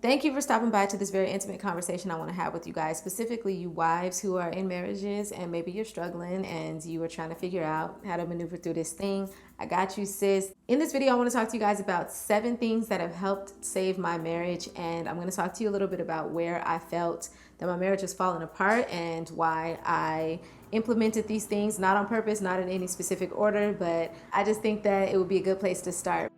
Thank you for stopping by to this very intimate conversation I want to have with you guys, specifically you wives who are in marriages and maybe you're struggling and you are trying to figure out how to maneuver through this thing. I got you, sis. In this video, I want to talk to you guys about 7 things that have helped save my marriage, and I'm going to talk to you a little bit about where I felt that my marriage was falling apart and why I implemented these things, not on purpose, not in any specific order, but I just think that it would be a good place to start.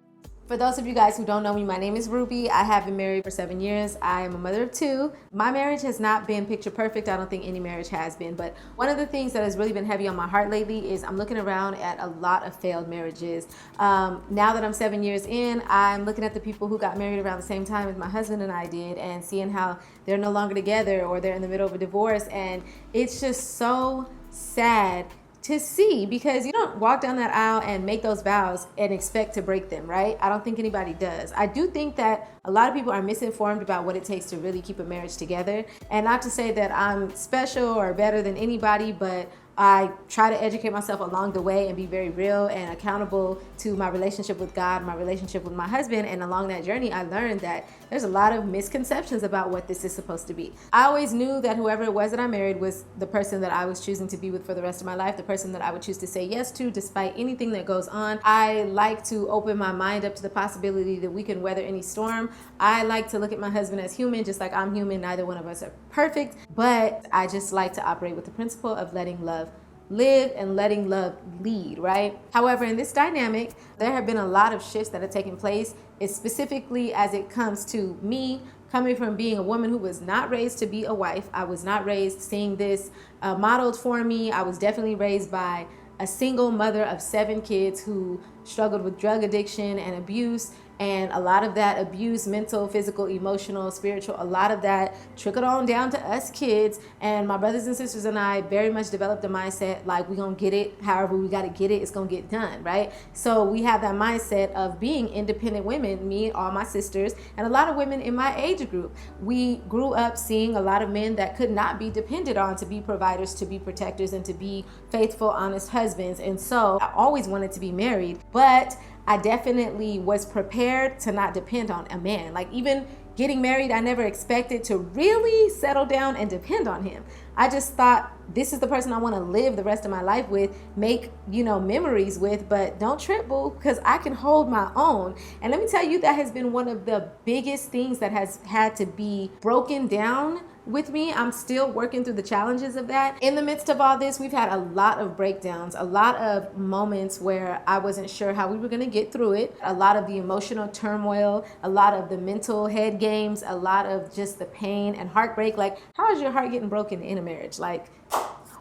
For those of you guys who don't know me, my name is Ruby. I have been married for 7 years. I am a mother of 2. My marriage has not been picture perfect. I don't think any marriage has been. But one of the things that has really been heavy on my heart lately is I'm looking around at a lot of failed marriages. Now that I'm 7 years in, I'm looking at the people who got married around the same time as my husband and I did and seeing how they're no longer together or they're in the middle of a divorce. And it's just so sad to see, because you don't walk down that aisle and make those vows and expect to break them, right? I don't think anybody does. I do think that a lot of people are misinformed about what it takes to really keep a marriage together. And not to say that I'm special or better than anybody, but I try to educate myself along the way and be very real and accountable to my relationship with God, my relationship with my husband. And along that journey, I learned that there's a lot of misconceptions about what this is supposed to be. I always knew that whoever it was that I married was the person that I was choosing to be with for the rest of my life, the person that I would choose to say yes to despite anything that goes on. I like to open my mind up to the possibility that we can weather any storm. I like to look at my husband as human, just like I'm human. Neither one of us are perfect, but I just like to operate with the principle of letting love live and letting love lead, right? However, in this dynamic, there have been a lot of shifts that have taken place, specifically as it comes to me coming from being a woman who was not raised to be a wife. I was not raised seeing this modeled for me. I was definitely raised by a single mother of 7 kids who struggled with drug addiction and abuse. And a lot of that abuse, mental, physical, emotional, spiritual, a lot of that trickled on down to us kids. And my brothers and sisters and I very much developed a mindset like we're going to get it. However we got to get it, it's going to get done, right? So we have that mindset of being independent women, me and all my sisters, and a lot of women in my age group. We grew up seeing a lot of men that could not be depended on to be providers, to be protectors, and to be faithful, honest husbands. And so I always wanted to be married, but I definitely was prepared to not depend on a man. Like even getting married, I never expected to really settle down and depend on him. I just thought this is the person I want to live the rest of my life with, make, memories with, but don't trip, boo, because I can hold my own. And let me tell you, that has been one of the biggest things that has had to be broken down with me. I'm still working through the challenges of that. In the midst of all this, we've had a lot of breakdowns, a lot of moments where I wasn't sure how we were going to get through it, a lot of the emotional turmoil, a lot of the mental head games, a lot of just the pain and heartbreak. Like, how is your heart getting broken in a marriage? Like,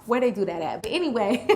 where they do that at? But anyway,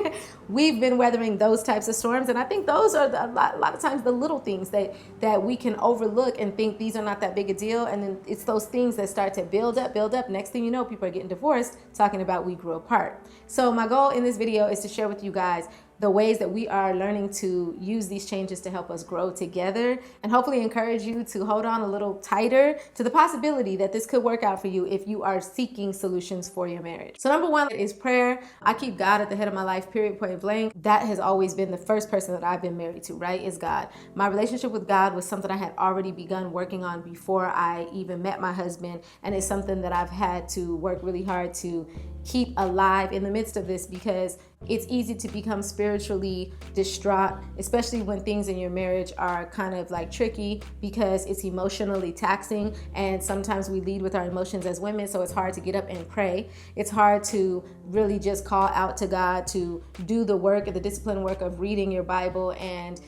we've been weathering those types of storms, and I think those are a lot of times the little things that we can overlook and think these are not that big a deal, and then it's those things that start to build up. Next thing you know, people are getting divorced, talking about we grew apart. So my goal in this video is to share with you guys the ways that we are learning to use these changes to help us grow together, and hopefully encourage you to hold on a little tighter to the possibility that this could work out for you if you are seeking solutions for your marriage. So number 1 is prayer. I keep God at the head of my life, period, point blank. That has always been the first person that I've been married to, right, is God. My relationship with God was something I had already begun working on before I even met my husband, and it's something that I've had to work really hard to keep alive in the midst of this, because it's easy to become spiritually distraught, especially when things in your marriage are kind of like tricky, because it's emotionally taxing, and sometimes we lead with our emotions as women, so it's hard to get up and pray. It's hard to really just call out to God to do the work and the disciplined work of reading your Bible and,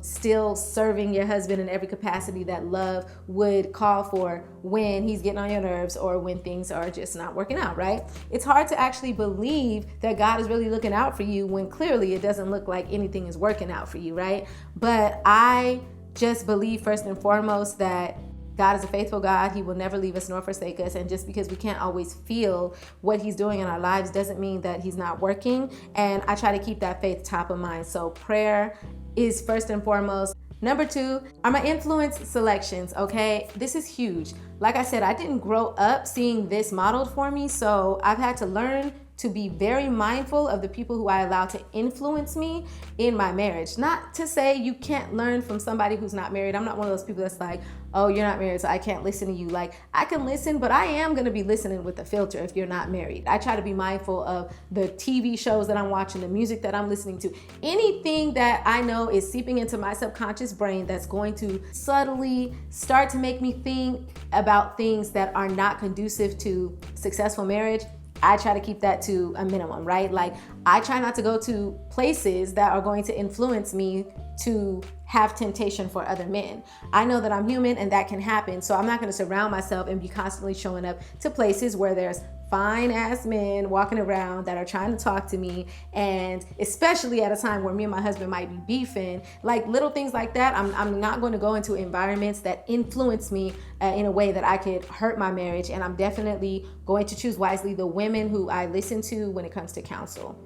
still serving your husband in every capacity that love would call for when he's getting on your nerves or when things are just not working out, right? It's hard to actually believe that God is really looking out for you when clearly it doesn't look like anything is working out for you, right? But I just believe first and foremost that God is a faithful God. He will never leave us nor forsake us. And just because we can't always feel what he's doing in our lives doesn't mean that he's not working. And I try to keep that faith top of mind. So prayer is first and foremost. Number 2 are my influence selections, okay? This is huge. Like I said, I didn't grow up seeing this modeled for me, so I've had to learn to be very mindful of the people who I allow to influence me in my marriage. Not to say you can't learn from somebody who's not married. I'm not one of those people that's like, oh, you're not married, so I can't listen to you. Like, I can listen, but I am gonna be listening with a filter if you're not married. I try to be mindful of the TV shows that I'm watching, the music that I'm listening to, anything that I know is seeping into my subconscious brain that's going to subtly start to make me think about things that are not conducive to successful marriage. I try to keep that to a minimum, right? Like, I try not to go to places that are going to influence me to have temptation for other men. I know that I'm human and that can happen, so I'm not going to surround myself and be constantly showing up to places where there's fine ass men walking around that are trying to talk to me, and especially at a time where me and my husband might be beefing, like little things like that. I'm not going to go into environments that influence me in a way that I could hurt my marriage, and I'm definitely going to choose wisely the women who I listen to when it comes to counsel.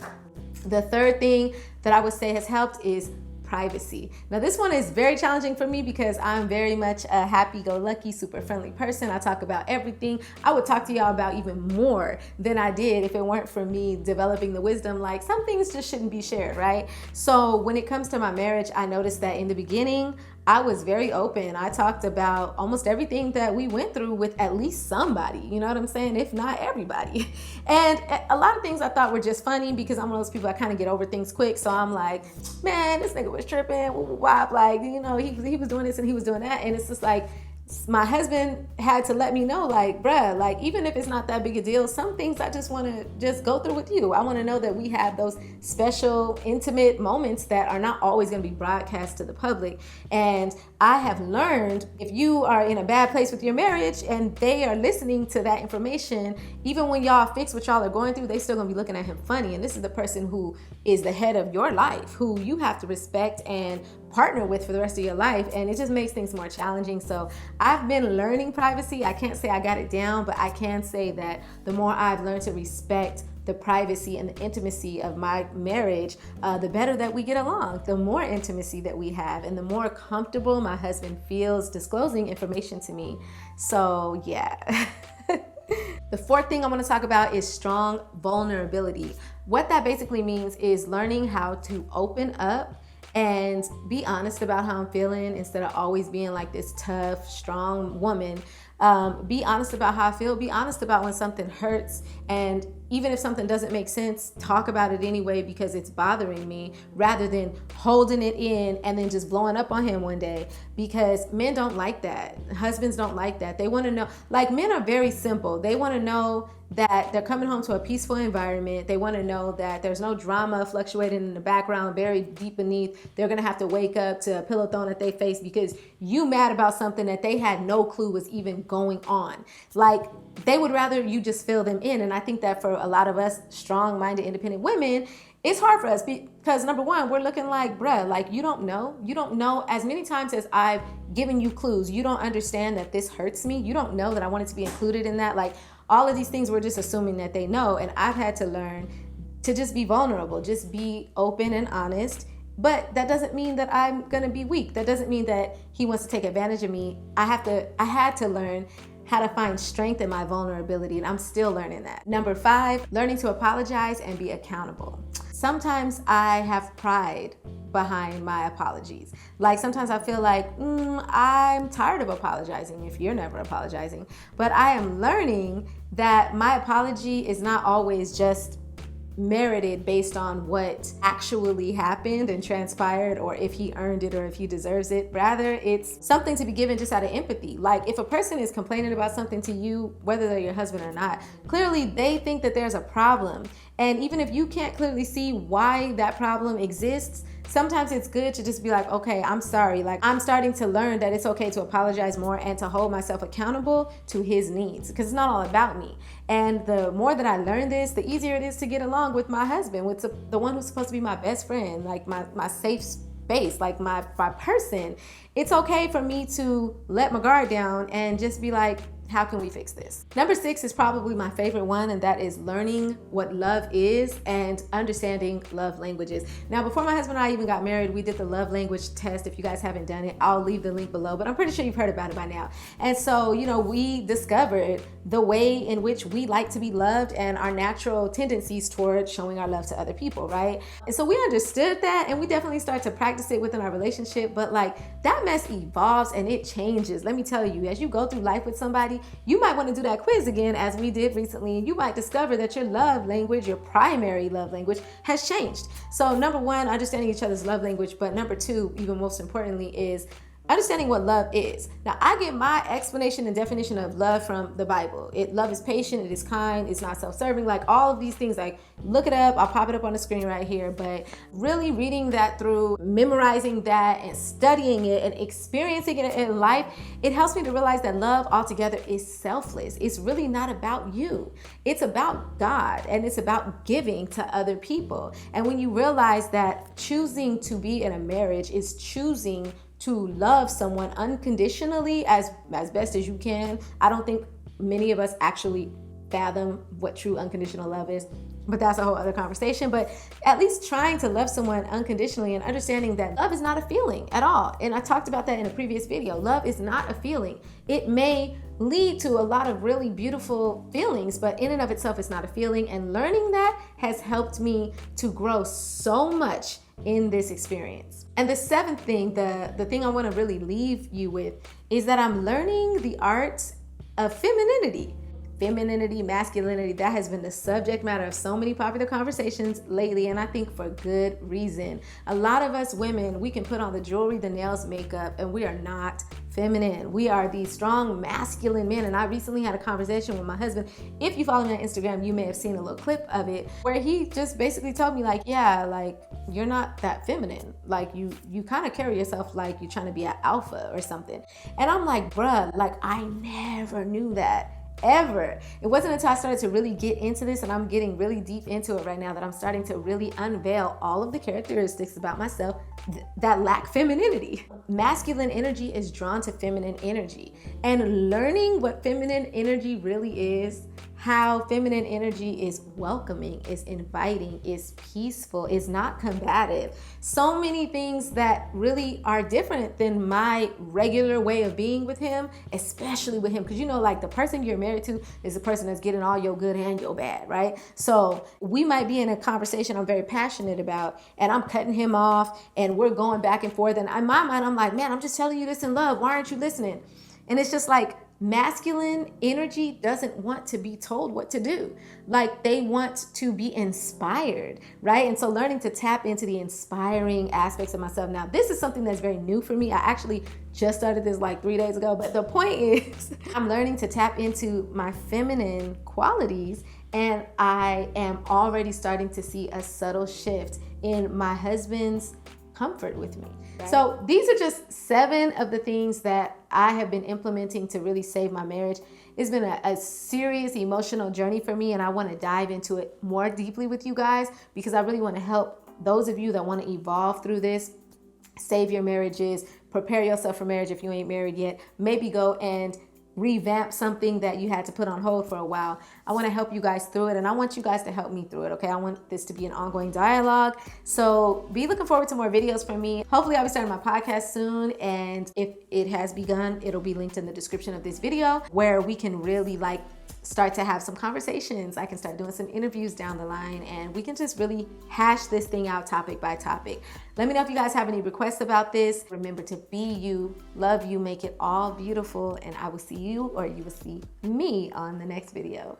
The third thing that I would say has helped is privacy. Now, this one is very challenging for me because I'm very much a happy-go-lucky, super friendly person. I talk about everything. I would talk to y'all about even more than I did if it weren't for me developing the wisdom, like some things just shouldn't be shared, right? So when it comes to my marriage, I noticed that in the beginning, I was very open. I talked about almost everything that we went through with at least somebody, you know what I'm saying? If not everybody. And a lot of things I thought were just funny because I'm one of those people that kind of get over things quick. So I'm like, man, this nigga was tripping, wop, like, you know, he was doing this and he was doing that. And it's just like, my husband had to let me know, like, bruh, like, even if it's not that big a deal, some things I just want to just go through with you. I want to know that we have those special, intimate moments that are not always going to be broadcast to the public. And I have learned if you are in a bad place with your marriage and they are listening to that information, even when y'all fix what y'all are going through, they still going to be looking at him funny. And this is the person who is the head of your life, who you have to respect and partner with for the rest of your life, and it just makes things more challenging. So I've been learning privacy. I can't say I got it down, but I can say that the more I've learned to respect the privacy and the intimacy of my marriage, the better that we get along, the more intimacy that we have, and the more comfortable my husband feels disclosing information to me. So yeah. The fourth thing I want to talk about is strong vulnerability. What that basically means is learning how to open up and be honest about how I'm feeling instead of always being like this tough, strong woman. Be honest about how I feel. Be honest about when something hurts. And even if something doesn't make sense, talk about it anyway because it's bothering me, rather than holding it in and then just blowing up on him one day. Because men don't like that. Husbands don't like that. They want to know, like, men are very simple. They want to know that they're coming home to a peaceful environment. They want to know that there's no drama fluctuating in the background, buried deep beneath. They're going to have to wake up to a pillow thrown at their face because you mad about something that they had no clue was even going on. Like, they would rather you just fill them in. And I think that for a lot of us strong-minded, independent women, it's hard for us because, number one, we're looking like, bruh, like, you don't know as many times as I've given you clues. You don't understand that this hurts me. You don't know that I wanted to be included in that. Like, all of these things, we're just assuming that they know. And I've had to learn to just be vulnerable, just be open and honest. But that doesn't mean that I'm going to be weak. That doesn't mean that he wants to take advantage of me. I had to learn how to find strength in my vulnerability, and I'm still learning that. Number 5, learning to apologize and be accountable. Sometimes I have pride behind my apologies. Like, sometimes I feel like, I'm tired of apologizing if you're never apologizing. But I am learning that my apology is not always just merited based on what actually happened and transpired, or if he earned it or if he deserves it. Rather, it's something to be given just out of empathy. Like, if a person is complaining about something to you, whether they're your husband or not, clearly they think that there's a problem. And even if you can't clearly see why that problem exists, sometimes it's good to just be like, okay, I'm sorry. Like, I'm starting to learn that it's okay to apologize more and to hold myself accountable to his needs, because it's not all about me. And the more that I learn this, the easier it is to get along with my husband, with the one who's supposed to be my best friend, like my safe space, like my person. It's okay for me to let my guard down and just be like, How can we fix this? Number 6 is probably my favorite one, and that is learning what love is and understanding love languages. Now, before my husband and I even got married, we did the love language test. If you guys haven't done it, I'll leave the link below, but I'm pretty sure you've heard about it by now. And so, we discovered the way in which we like to be loved and our natural tendencies toward showing our love to other people, right? And so we understood that, and we definitely started to practice it within our relationship, but like that mess evolves and it changes. Let me tell you, as you go through life with somebody, you might want to do that quiz again, as we did recently, and you might discover that your love language, your primary love language, has changed. So number 1, understanding each other's love language, but number 2, even most importantly, is understanding what love is. Now, I get my explanation and definition of love from the Bible. Love is patient, it is kind, it's not self-serving, like all of these things. Like, look it up, I'll pop it up on the screen right here. But really reading that through, memorizing that, and studying it and experiencing it in life, it helps me to realize that love altogether is selfless. It's really not about you. It's about God, and it's about giving to other people. And when you realize that choosing to be in a marriage is choosing to love someone unconditionally as best as you can. I don't think many of us actually fathom what true unconditional love is, but that's a whole other conversation. But at least trying to love someone unconditionally and understanding that love is not a feeling at all. And I talked about that in a previous video. Love is not a feeling. It may lead to a lot of really beautiful feelings, but in and of itself, it's not a feeling. And learning that has helped me to grow so much in this experience. And the 7th thing, the thing I want to really leave you with, is that I'm learning the art of femininity. Femininity, masculinity, that has been the subject matter of so many popular conversations lately, and I think for good reason. A lot of us women, we can put on the jewelry, the nails, makeup, and we are not feminine. We are these strong, masculine men. And I recently had a conversation with my husband. If you follow me on Instagram, you may have seen a little clip of it where he just basically told me, like, yeah, like, you're not that feminine. Like, you kind of carry yourself like you're trying to be an alpha or something. And I'm like, bruh, like, I never knew that. Ever. It wasn't until I started to really get into this, and I'm getting really deep into it right now, that I'm starting to really unveil all of the characteristics about myself that lack femininity. Masculine energy is drawn to feminine energy, and learning what feminine energy really is, how feminine energy is welcoming, is inviting, is peaceful, is not combative. So many things that really are different than my regular way of being with him, especially with him. Because like the person you're married to is the person that's getting all your good and your bad, right? So we might be in a conversation I'm very passionate about, and I'm cutting him off, and we're going back and forth. And in my mind, I'm like, man, I'm just telling you this in love. Why aren't you listening? And it's just like, masculine energy doesn't want to be told what to do. Like, they want to be inspired, right? And so learning to tap into the inspiring aspects of myself. Now, this is something that's very new for me. I actually just started this like 3 days ago, but the point is I'm learning to tap into my feminine qualities, and I am already starting to see a subtle shift in my husband's comfort with me. Right. So these are just 7 of the things that I have been implementing to really save my marriage. It's been a serious emotional journey for me, and I want to dive into it more deeply with you guys, because I really want to help those of you that want to evolve through this, save your marriages, prepare yourself for marriage if you ain't married yet, maybe go and revamp something that you had to put on hold for a while. I want to help you guys through it, and I want you guys to help me through it, okay? I want this to be an ongoing dialogue. So be looking forward to more videos from me. Hopefully I'll be starting my podcast soon, and if it has begun, it'll be linked in the description of this video, where we can really start to have some conversations. I can start doing some interviews down the line, and we can just really hash this thing out topic by topic. Let me know if you guys have any requests about this. Remember to be you, love you, make it all beautiful, and I will see you, or you will see me, on the next video.